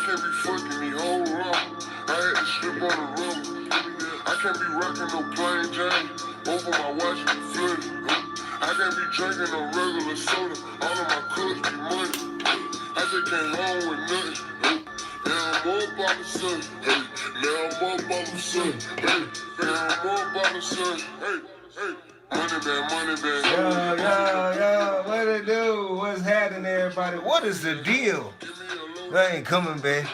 can't be fucking me whole wrong. I had to slip on the rubber. I can't be rocking no plain Jane. Over my watch be flooded. I can't be drinking no regular soda. All of my cups be muddy. I just came home with nothing. Now I'm up all of a sudden. Hey, now I'm up all of a sudden. Hey, now I'm up all of a sudden. Hey, hey. Money bag, money bag. Yo, what it do? What's happening, everybody? What is the deal? I ain't coming back.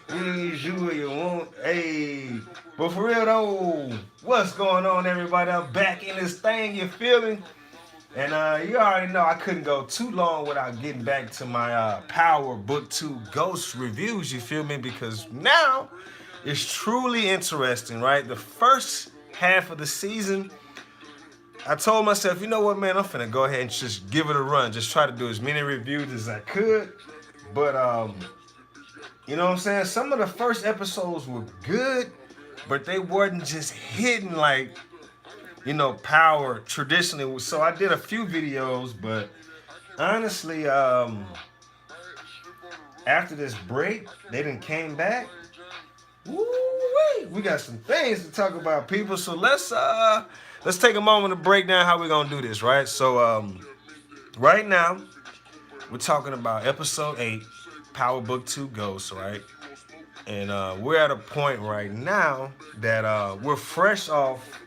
You what you want. Hey, but for real though, what's going on, everybody? I'm back in this thing, you feel me? And you already know I couldn't go too long without getting back to my Power Book 2 Ghost reviews, you feel me? Because now it's truly interesting, right? The first half of the season, I told myself, you know what, man, I'm finna go ahead and just give it a run. Just try to do as many reviews as I could. But, you know what I'm saying? Some of the first episodes were good, but they wasn't just hitting like, you know, Power traditionally. So I did a few videos, but honestly, after this break, they done came back. Woo-wee. We got some things to talk about, people. So let's take a moment to break down how we're gonna do this, right? So right now, we're talking about episode 8, Power Book 2 Ghosts, right? And we're at a point right now that we're fresh off.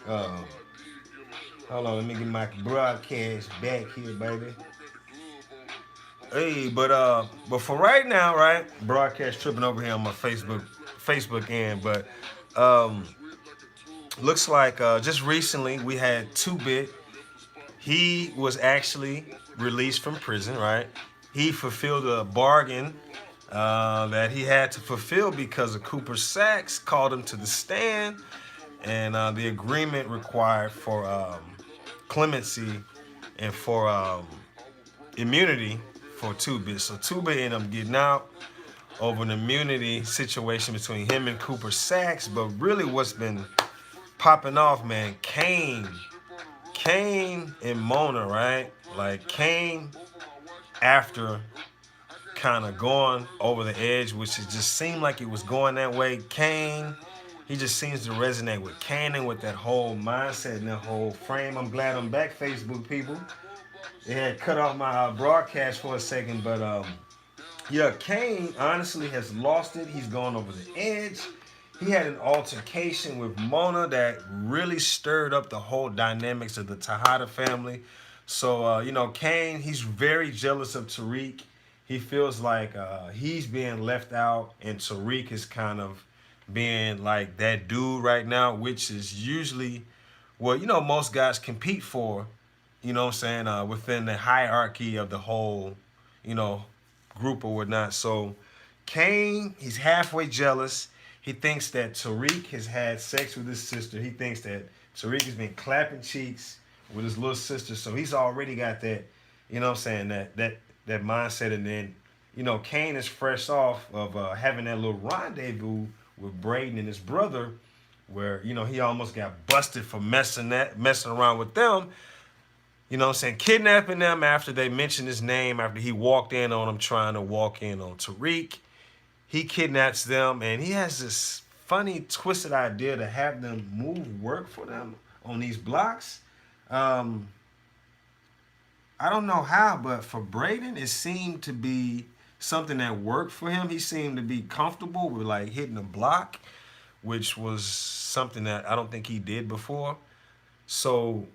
Hold on, let me get my broadcast back here, baby. Hey, but for right now, right? Broadcast tripping over here on my Facebook end, but looks like just recently we had 2-Bit. He was actually released from prison, right? He fulfilled a bargain that he had to fulfill because of Cooper Saxe called him to the stand, and the agreement required for clemency and for immunity for 2-Bit. So 2-Bit ended up getting out over an immunity situation between him and Cooper Saxe. But really what's been popping off, man, Kane and Mona, right? Like Kane, after kind of going over the edge, which it just seemed like it was going that way. Kane, he just seems to resonate with Kanan, with that whole mindset and that whole frame. I'm glad I'm back, Facebook people. They had cut off my broadcast for a second, but yeah, Kane honestly has lost it. He's gone over the edge. He had an altercation with Mona that really stirred up the whole dynamics of the Tejada family. So, you know, Kane, he's very jealous of Tariq. He feels like he's being left out, and Tariq is kind of being like that dude right now, which is usually what, you know, most guys compete for, you know what I'm saying, within the hierarchy of the whole, you know, group or whatnot. So Kane, he's halfway jealous. He thinks that Tariq has had sex with his sister. He thinks that Tariq has been clapping cheeks with his little sister. So he's already got that, you know what I'm saying, that mindset. And then, you know, Kane is fresh off of having that little rendezvous with Braden and his brother, where, you know, he almost got busted for messing around with them. You know what I'm saying? Kidnapping them after they mentioned his name, after he walked in on them trying to walk in on Tariq. He kidnaps them, and he has this funny, twisted idea to have them move work for them on these blocks. I don't know how, but for Braden, it seemed to be something that worked for him. He seemed to be comfortable with like hitting a block, which was something that I don't think he did before. So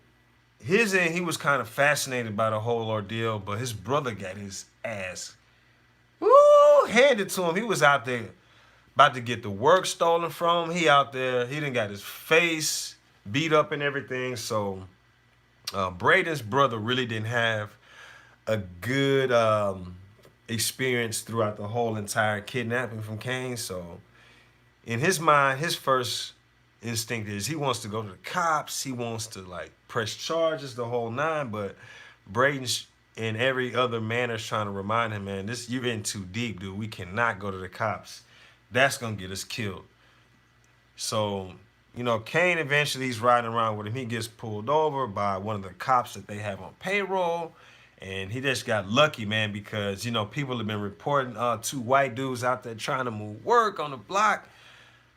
his end, he was kind of fascinated by the whole ordeal, but his brother got his ass handed to him. He was out there about to get the work stolen from him. He out there, he done got his face beat up and everything. So Braden's brother really didn't have a good experience throughout the whole entire kidnapping from Kane. So in his mind, his first instinct is he wants to go to the cops. He wants to like press charges, the whole nine. But Braden's in every other manner is trying to remind him, man, this, you're in too deep, dude. We cannot go to the cops. That's gonna get us killed. So, you know, Kane eventually, he's riding around with him. He gets pulled over by one of the cops that they have on payroll, And he just got lucky, man, because, you know, people have been reporting two white dudes out there trying to move work on the block.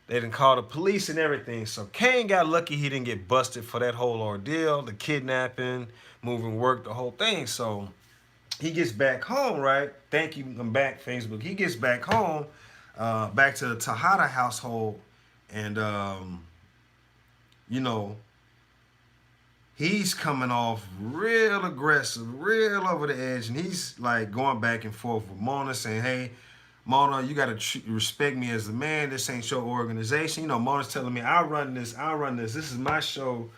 They didn't call the police and everything. So Kane got lucky he didn't get busted for that whole ordeal, the kidnapping, moving work, the whole thing. So he gets back home, right? Thank you, I'm back, Facebook. He gets back home, back to the Tejada household, and, you know, he's coming off real aggressive, real over the edge, and he's like going back and forth with Mona, saying, "Hey, Mona, you gotta respect me as the man. This ain't your organization." You know, Mona's telling me, "I run this. This is my show.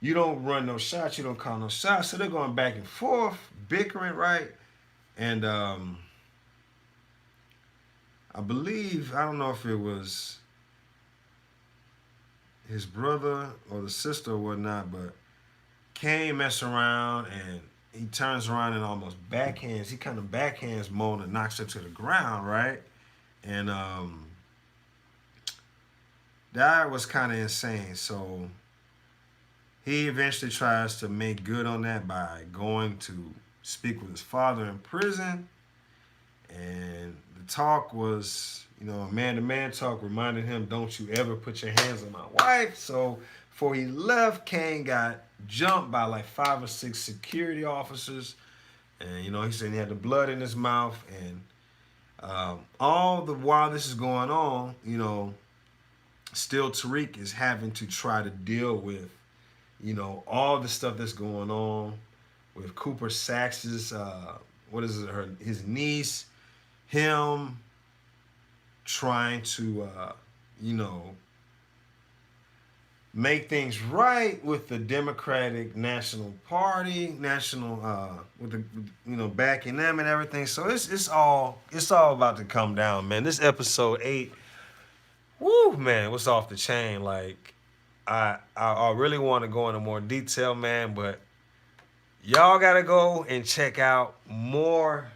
You don't run no shots. You don't call no shots." So they're going back and forth, bickering, right? And I believe, I don't know if it was his brother or the sister or whatnot, but Kane mess around and he turns around and almost backhands. He kind of backhands Mona, knocks her to the ground, right? And that was kind of insane. So he eventually tries to make good on that by going to speak with his father in prison. And the talk was, you know, a man-to-man talk, reminded him, "Don't you ever put your hands on my wife." So before he left, Kane got jumped by like 5 or 6 security officers. And, you know, he said he had the blood in his mouth. And all the while this is going on, you know, still Tariq is having to try to deal with, you know, all the stuff that's going on with Cooper Sax's, his niece, him trying to, you know, make things right with the Democratic National Party, with the, you know, backing them and everything. So it's all about to come down, man. This episode 8, woo, man, what's off the chain? Like, I really want to go into more detail, man, but y'all gotta go and check out more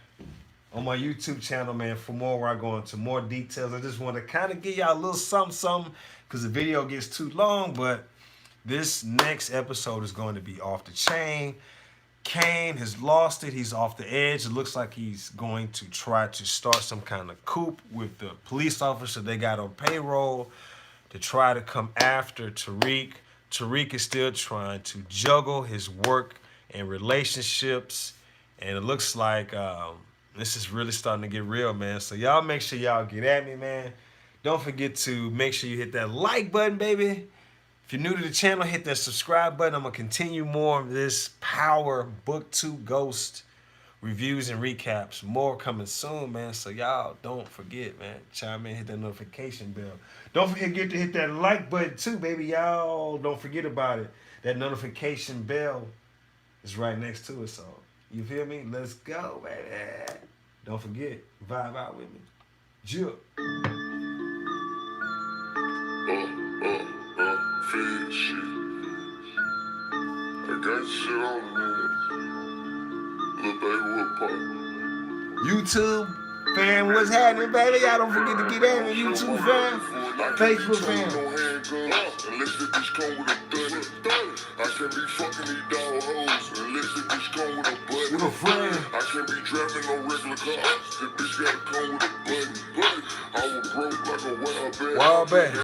on my YouTube channel, man, for more where I go into more details. I just want to kind of give y'all a little something, because the video gets too long, but this next episode is going to be off the chain. Kane has lost it. He's off the edge. It looks like he's going to try to start some kind of coup with the police officer they got on payroll to try to come after Tariq. Tariq is still trying to juggle his work and relationships, and it looks like this is really starting to get real, man. So y'all make sure y'all get at me, man. Don't forget to make sure you hit that like button, baby. If you're new to the channel, hit that subscribe button. I'm going to continue more of this Power Book 2 Ghost reviews and recaps. More coming soon, man. So y'all don't forget, man. Chime in, hit that notification bell. Don't forget to hit that like button too, baby. Y'all don't forget about it. That notification bell is right next to it. So, you feel me? Let's go, baby. Don't forget, vibe out with me. Jip. Fed shit. I got shit on me. Little baby, what part? YouTube fam, what's happening, baby? Y'all don't forget to get at me, YouTube fam. Facebook fam. Unless the bitch come with a thuddy. I can't be fucking these dog hoes unless the bitch come with a button. With a friend. I can't be driving no regular cars. The bitch gotta come with a button. I was broke like a wild bear. Wild bear.